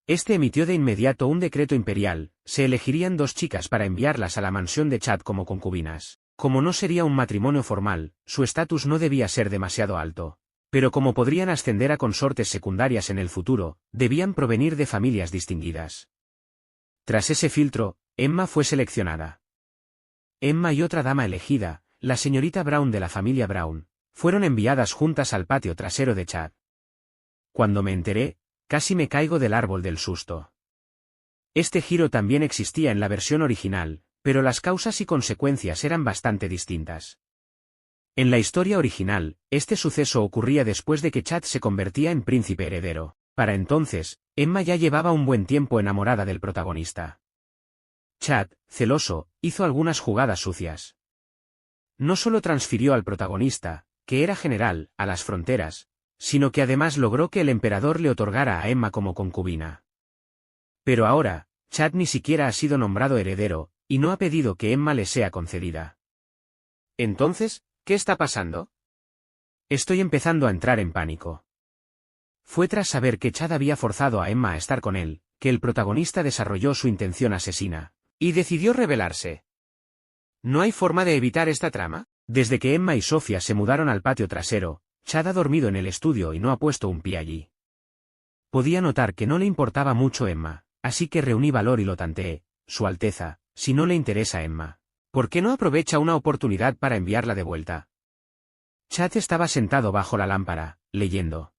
Este emitió de inmediato un decreto imperial: se elegirían 2 chicas para enviarlas a la mansión de Chad como concubinas. Como no sería un matrimonio formal, su estatus no debía ser demasiado alto. Pero como podrían ascender a consortes secundarias en el futuro, debían provenir de familias distinguidas. Tras ese filtro, Emma fue seleccionada. Emma y otra dama elegida, la señorita Brown de la familia Brown, fueron enviadas juntas al patio trasero de Chad. Cuando me enteré, casi me caigo del árbol del susto. Este giro también existía en la versión original, pero las causas y consecuencias eran bastante distintas. En la historia original, este suceso ocurría después de que Chad se convertía en príncipe heredero. Para entonces, Emma ya llevaba un buen tiempo enamorada del protagonista. Chad, celoso, hizo algunas jugadas sucias. No solo transfirió al protagonista, que era general, a las fronteras, sino que además logró que el emperador le otorgara a Emma como concubina. Pero ahora, Chad ni siquiera ha sido nombrado heredero, y no ha pedido que Emma le sea concedida. Entonces, ¿qué está pasando? Estoy empezando a entrar en pánico. Fue tras saber que Chad había forzado a Emma a estar con él, que el protagonista desarrolló su intención asesina. Y decidió rebelarse. ¿No hay forma de evitar esta trama? Desde que Emma y Sofía se mudaron al patio trasero, Chad ha dormido en el estudio y no ha puesto un pie allí. Podía notar que no le importaba mucho Emma, así que reuní valor y lo tanteé: Su Alteza, si no le interesa Emma, ¿por qué no aprovecha una oportunidad para enviarla de vuelta? Chad estaba sentado bajo la lámpara, leyendo.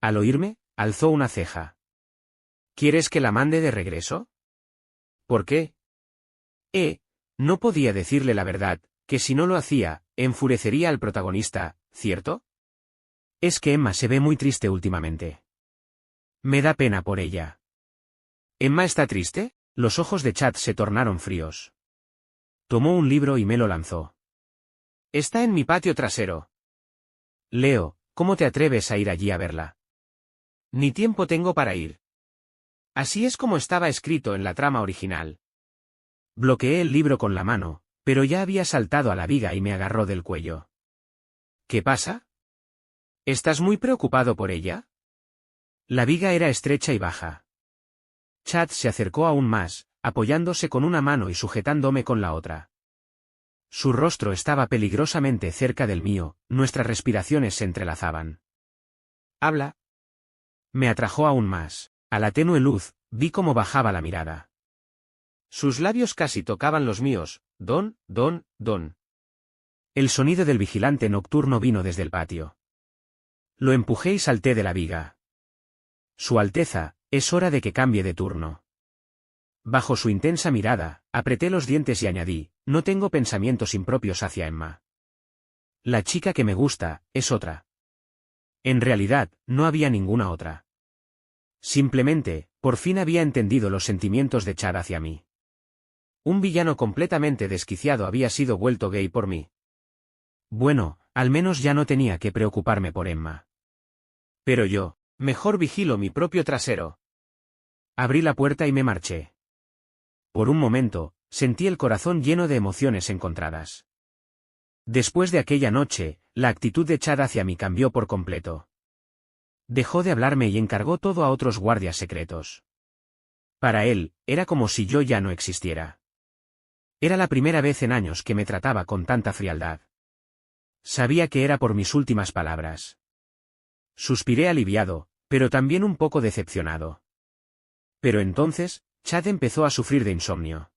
Al oírme, alzó una ceja. ¿Quieres que la mande de regreso? ¿Por qué? No podía decirle la verdad, que si no lo hacía, enfurecería al protagonista, ¿cierto? Es que Emma se ve muy triste últimamente. Me da pena por ella. ¿Emma está triste? Los ojos de Chad se tornaron fríos. Tomó un libro y me lo lanzó. Está en mi patio trasero. Leo, ¿cómo te atreves a ir allí a verla? Ni tiempo tengo para ir. Así es como estaba escrito en la trama original. Bloqueé el libro con la mano, pero ya había saltado a la viga y me agarró del cuello. ¿Qué pasa? ¿Estás muy preocupado por ella? La viga era estrecha y baja. Chad se acercó aún más, apoyándose con una mano y sujetándome con la otra. Su rostro estaba peligrosamente cerca del mío, nuestras respiraciones se entrelazaban. Habla. Me atrajo aún más. A la tenue luz, vi cómo bajaba la mirada. Sus labios casi tocaban los míos. Don. El sonido del vigilante nocturno vino desde el patio. Lo empujé y salté de la viga. Su Alteza, es hora de que cambie de turno. Bajo su intensa mirada, apreté los dientes y añadí: no tengo pensamientos impropios hacia Emma. La chica que me gusta, es otra. En realidad, no había ninguna otra. Simplemente, por fin había entendido los sentimientos de Chad hacia mí. Un villano completamente desquiciado había sido vuelto gay por mí. Bueno, al menos ya no tenía que preocuparme por Emma. Pero yo, mejor vigilo mi propio trasero. Abrí la puerta y me marché. Por un momento, sentí el corazón lleno de emociones encontradas. Después de aquella noche, la actitud de Chad hacia mí cambió por completo. Dejó de hablarme y encargó todo a otros guardias secretos. Para él, era como si yo ya no existiera. Era la primera vez en años que me trataba con tanta frialdad. Sabía que era por mis últimas palabras. Suspiré aliviado, pero también un poco decepcionado. Pero entonces, Chad empezó a sufrir de insomnio.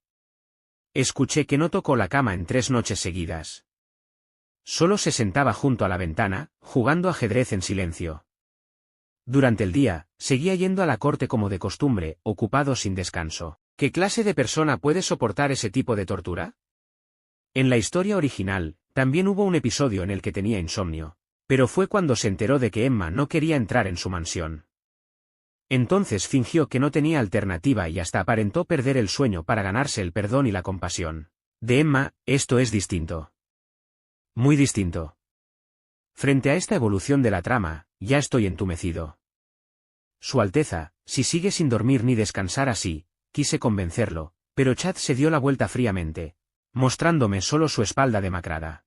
Escuché que no tocó la cama en 3 noches seguidas. Solo se sentaba junto a la ventana, jugando ajedrez en silencio. Durante el día, seguía yendo a la corte como de costumbre, ocupado sin descanso. ¿Qué clase de persona puede soportar ese tipo de tortura? En la historia original, también hubo un episodio en el que tenía insomnio, pero fue cuando se enteró de que Emma no quería entrar en su mansión. Entonces fingió que no tenía alternativa y hasta aparentó perder el sueño para ganarse el perdón y la compasión. De Emma, esto es distinto. Muy distinto. Frente a esta evolución de la trama, ya estoy entumecido. Su Alteza, si sigue sin dormir ni descansar así, quise convencerlo, pero Chad se dio la vuelta fríamente, mostrándome solo su espalda demacrada.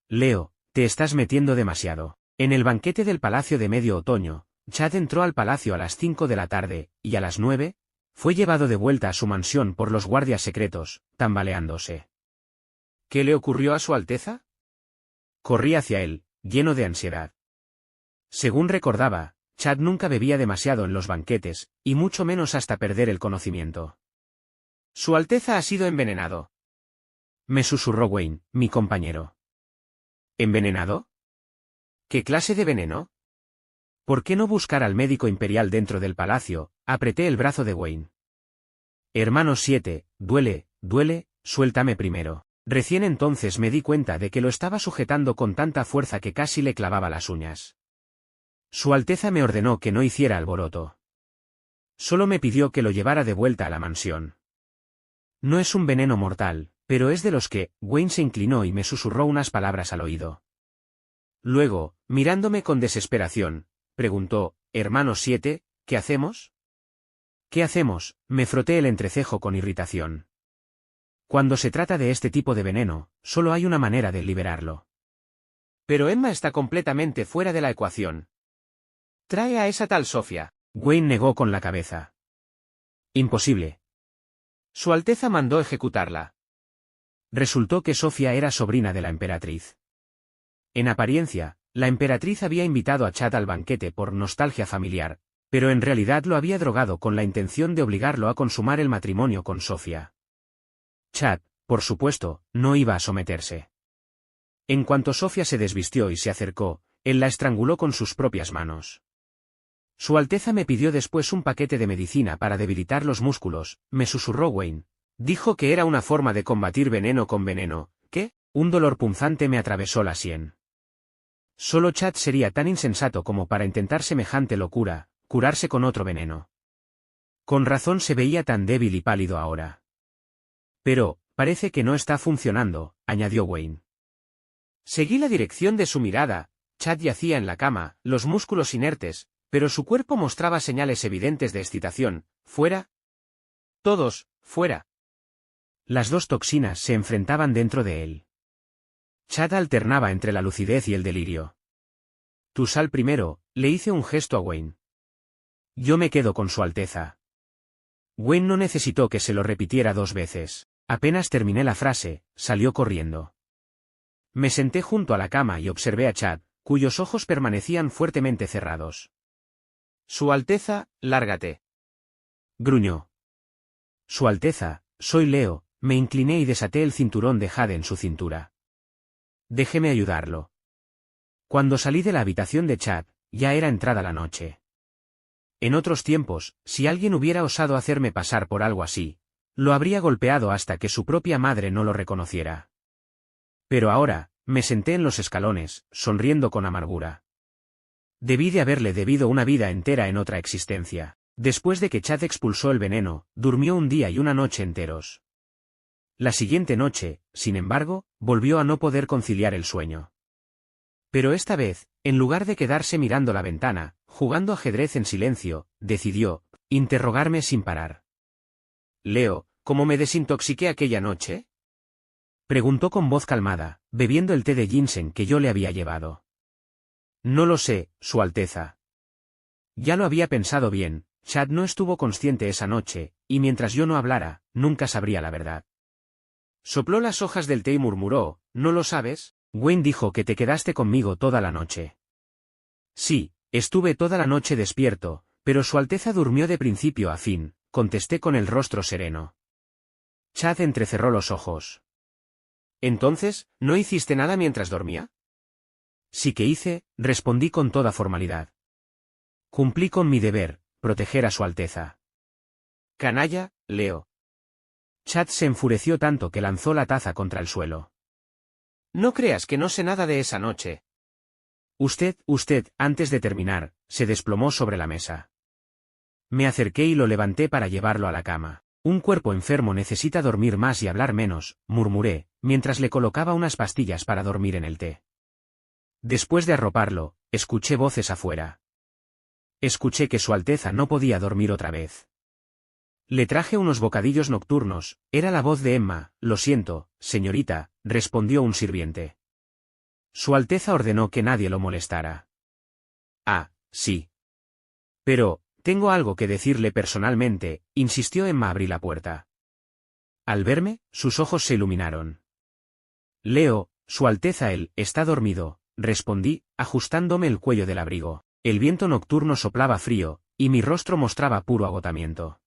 Leo, te estás metiendo demasiado. En el banquete del Palacio de Medio Otoño, Chad entró al palacio a las 5 de la tarde, y a las 9, fue llevado de vuelta a su mansión por los guardias secretos, tambaleándose. ¿Qué le ocurrió a Su Alteza? Corrí hacia él, lleno de ansiedad. Según recordaba, Chad nunca bebía demasiado en los banquetes, y mucho menos hasta perder el conocimiento. Su Alteza ha sido envenenado. Me susurró Wayne, mi compañero. ¿Envenenado? ¿Qué clase de veneno? ¿Por qué no buscar al médico imperial dentro del palacio? Apreté el brazo de Wayne. Hermano 7, duele, suéltame primero. Recién entonces me di cuenta de que lo estaba sujetando con tanta fuerza que casi le clavaba las uñas. Su Alteza me ordenó que no hiciera alboroto. Solo me pidió que lo llevara de vuelta a la mansión. No es un veneno mortal, pero es de los que. Wayne se inclinó y me susurró unas palabras al oído. Luego, mirándome con desesperación, preguntó, hermano 7, ¿qué hacemos? ¿Qué hacemos? Me froté el entrecejo con irritación. Cuando se trata de este tipo de veneno, solo hay una manera de liberarlo. Pero Emma está completamente fuera de la ecuación. Trae a esa tal Sofía. Wayne negó con la cabeza. Imposible. Su Alteza mandó ejecutarla. Resultó que Sofía era sobrina de la emperatriz. En apariencia, la emperatriz había invitado a Chad al banquete por nostalgia familiar, pero en realidad lo había drogado con la intención de obligarlo a consumar el matrimonio con Sofía. Chad, por supuesto, no iba a someterse. En cuanto Sofía se desvistió y se acercó, él la estranguló con sus propias manos. Su Alteza me pidió después un paquete de medicina para debilitar los músculos, me susurró Wayne. Dijo que era una forma de combatir veneno con veneno. ¿Qué? Un dolor punzante me atravesó la sien. Solo Chad sería tan insensato como para intentar semejante locura, curarse con otro veneno. Con razón se veía tan débil y pálido ahora. Pero, parece que no está funcionando, añadió Wayne. Seguí la dirección de su mirada. Chad yacía en la cama, los músculos inertes, pero su cuerpo mostraba señales evidentes de excitación. ¿Fuera? Todos, fuera. Las dos toxinas se enfrentaban dentro de él. Chad alternaba entre la lucidez y el delirio. Tú sal primero, le hice un gesto a Wayne. Yo me quedo con Su Alteza. Wayne no necesitó que se lo repitiera 2 veces. Apenas terminé la frase, salió corriendo. Me senté junto a la cama y observé a Chad, cuyos ojos permanecían fuertemente cerrados. Su Alteza, lárgate. Gruñó. Su Alteza, soy Leo, me incliné y desaté el cinturón de jade en su cintura. Déjeme ayudarlo. Cuando salí de la habitación de Chad, ya era entrada la noche. En otros tiempos, si alguien hubiera osado hacerme pasar por algo así, lo habría golpeado hasta que su propia madre no lo reconociera. Pero ahora, me senté en los escalones, sonriendo con amargura. Debí de haberle debido una vida entera en otra existencia. Después de que Chad expulsó el veneno, durmió un día y una noche enteros. La siguiente noche, sin embargo, volvió a no poder conciliar el sueño. Pero esta vez, en lugar de quedarse mirando la ventana, jugando ajedrez en silencio, decidió interrogarme sin parar. Leo, ¿cómo me desintoxiqué aquella noche? Preguntó con voz calmada, bebiendo el té de ginseng que yo le había llevado. No lo sé, Su Alteza. Ya lo había pensado bien, Chad no estuvo consciente esa noche, y mientras yo no hablara, nunca sabría la verdad. Sopló las hojas del té y murmuró, ¿no lo sabes? Wayne dijo que te quedaste conmigo toda la noche. Sí, estuve toda la noche despierto, pero Su Alteza durmió de principio a fin, contesté con el rostro sereno. Chad entrecerró los ojos. Entonces, ¿no hiciste nada mientras dormía? Sí que hice, respondí con toda formalidad. Cumplí con mi deber, proteger a Su Alteza. Canalla, Leo. Chad se enfureció tanto que lanzó la taza contra el suelo. No creas que no sé nada de esa noche. Usted, antes de terminar, se desplomó sobre la mesa. Me acerqué y lo levanté para llevarlo a la cama. Un cuerpo enfermo necesita dormir más y hablar menos, murmuré, mientras le colocaba unas pastillas para dormir en el té. Después de arroparlo, escuché voces afuera. Escuché que Su Alteza no podía dormir otra vez. Le traje unos bocadillos nocturnos, era la voz de Emma. Lo siento, señorita, respondió un sirviente. Su Alteza ordenó que nadie lo molestara. Ah, sí. Pero, tengo algo que decirle personalmente, insistió Emma. Abrí la puerta. Al verme, sus ojos se iluminaron. Leo, Su Alteza él está dormido, respondí, ajustándome el cuello del abrigo. El viento nocturno soplaba frío, y mi rostro mostraba puro agotamiento.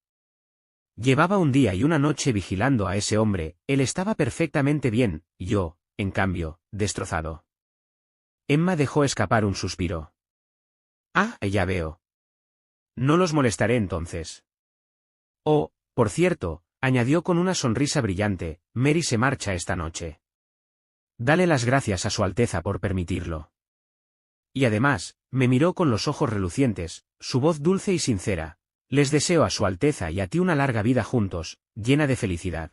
Llevaba un día y una noche vigilando a ese hombre, él estaba perfectamente bien, yo, en cambio, destrozado. Emma dejó escapar un suspiro. Ah, ya veo. No los molestaré entonces. Oh, por cierto, añadió con una sonrisa brillante, Mary se marcha esta noche. Dale las gracias a Su Alteza por permitirlo. Y además, me miró con los ojos relucientes, su voz dulce y sincera. Les deseo a Su Alteza y a ti una larga vida juntos, llena de felicidad.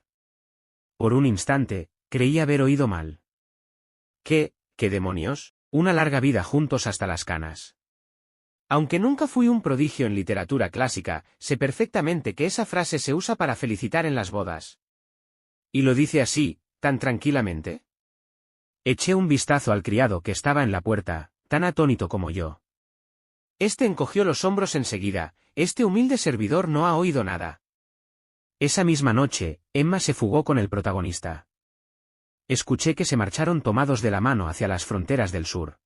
Por un instante, creí haber oído mal. ¿Qué demonios? Una larga vida juntos hasta las canas. Aunque nunca fui un prodigio en literatura clásica, sé perfectamente que esa frase se usa para felicitar en las bodas. ¿Y lo dice así, tan tranquilamente? Eché un vistazo al criado que estaba en la puerta, tan atónito como yo. Este encogió los hombros enseguida. Este humilde servidor no ha oído nada. Esa misma noche, Emma se fugó con el protagonista. Escuché que se marcharon tomados de la mano hacia las fronteras del sur.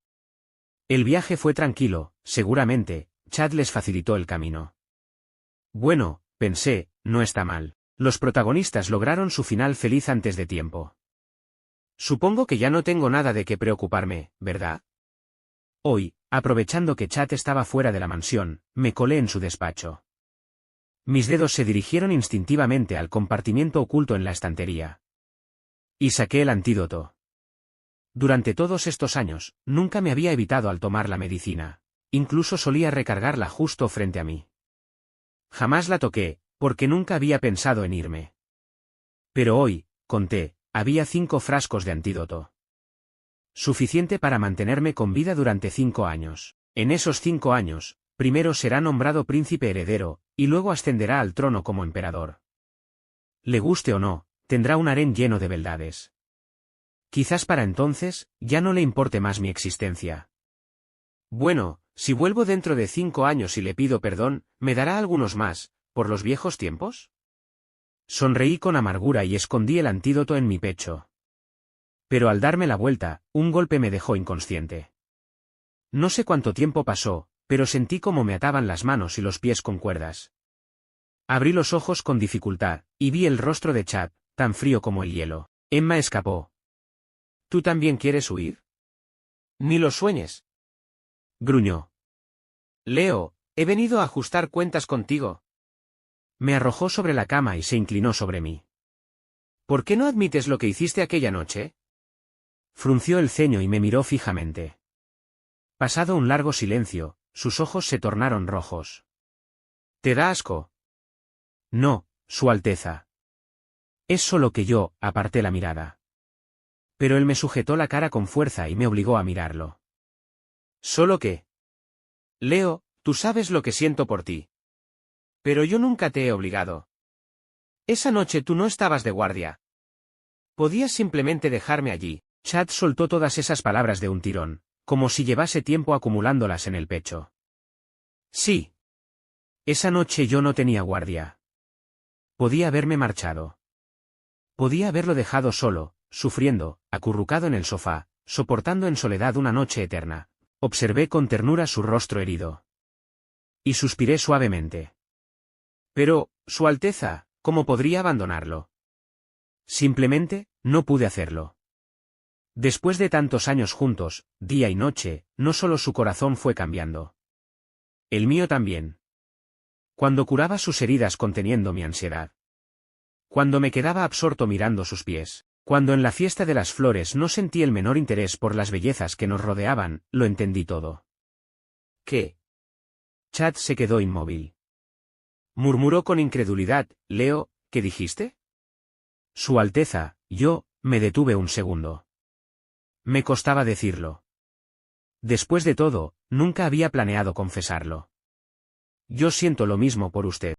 El viaje fue tranquilo, seguramente, Chad les facilitó el camino. Bueno, pensé, no está mal. Los protagonistas lograron su final feliz antes de tiempo. Supongo que ya no tengo nada de qué preocuparme, ¿verdad? Hoy, aprovechando que Chad estaba fuera de la mansión, me colé en su despacho. Mis dedos se dirigieron instintivamente al compartimiento oculto en la estantería. Y saqué el antídoto. Durante todos estos años, nunca me había evitado al tomar la medicina. Incluso solía recargarla justo frente a mí. Jamás la toqué, porque nunca había pensado en irme. Pero hoy, conté, había 5 frascos de antídoto. Suficiente para mantenerme con vida durante 5 años. En esos 5 años, primero será nombrado príncipe heredero, y luego ascenderá al trono como emperador. Le guste o no, tendrá un harén lleno de beldades. Quizás para entonces, ya no le importe más mi existencia. Bueno, si vuelvo dentro de 5 años y le pido perdón, ¿me dará algunos más, por los viejos tiempos? Sonreí con amargura y escondí el antídoto en mi pecho. Pero al darme la vuelta, un golpe me dejó inconsciente. No sé cuánto tiempo pasó, pero sentí como me ataban las manos y los pies con cuerdas. Abrí los ojos con dificultad, y vi el rostro de Chad, tan frío como el hielo. Emma escapó. ¿Tú también quieres huir? Ni lo sueñes. Gruñó. Leo, he venido a ajustar cuentas contigo. Me arrojó sobre la cama y se inclinó sobre mí. ¿Por qué no admites lo que hiciste aquella noche? Frunció el ceño y me miró fijamente. Pasado un largo silencio, sus ojos se tornaron rojos. ¿Te da asco? No, Su Alteza. Es solo que yo, aparté la mirada. Pero él me sujetó la cara con fuerza y me obligó a mirarlo. ¿Solo qué? Leo, tú sabes lo que siento por ti. Pero yo nunca te he obligado. Esa noche tú no estabas de guardia. Podías simplemente dejarme allí. Chad soltó todas esas palabras de un tirón, como si llevase tiempo acumulándolas en el pecho. Sí. Esa noche yo no tenía guardia. Podía haberme marchado. Podía haberlo dejado solo, sufriendo, acurrucado en el sofá, soportando en soledad una noche eterna. Observé con ternura su rostro herido. Y suspiré suavemente. Pero, Su Alteza, ¿cómo podría abandonarlo? Simplemente, no pude hacerlo. Después de tantos años juntos, día y noche, no solo su corazón fue cambiando. El mío también. Cuando curaba sus heridas conteniendo mi ansiedad. Cuando me quedaba absorto mirando sus pies, cuando en la fiesta de las flores no sentí el menor interés por las bellezas que nos rodeaban, lo entendí todo. ¿Qué? Chad se quedó inmóvil. Murmuró con incredulidad, Leo, ¿qué dijiste? Su Alteza, yo, me detuve un segundo. Me costaba decirlo. Después de todo, nunca había planeado confesarlo. Yo siento lo mismo por usted.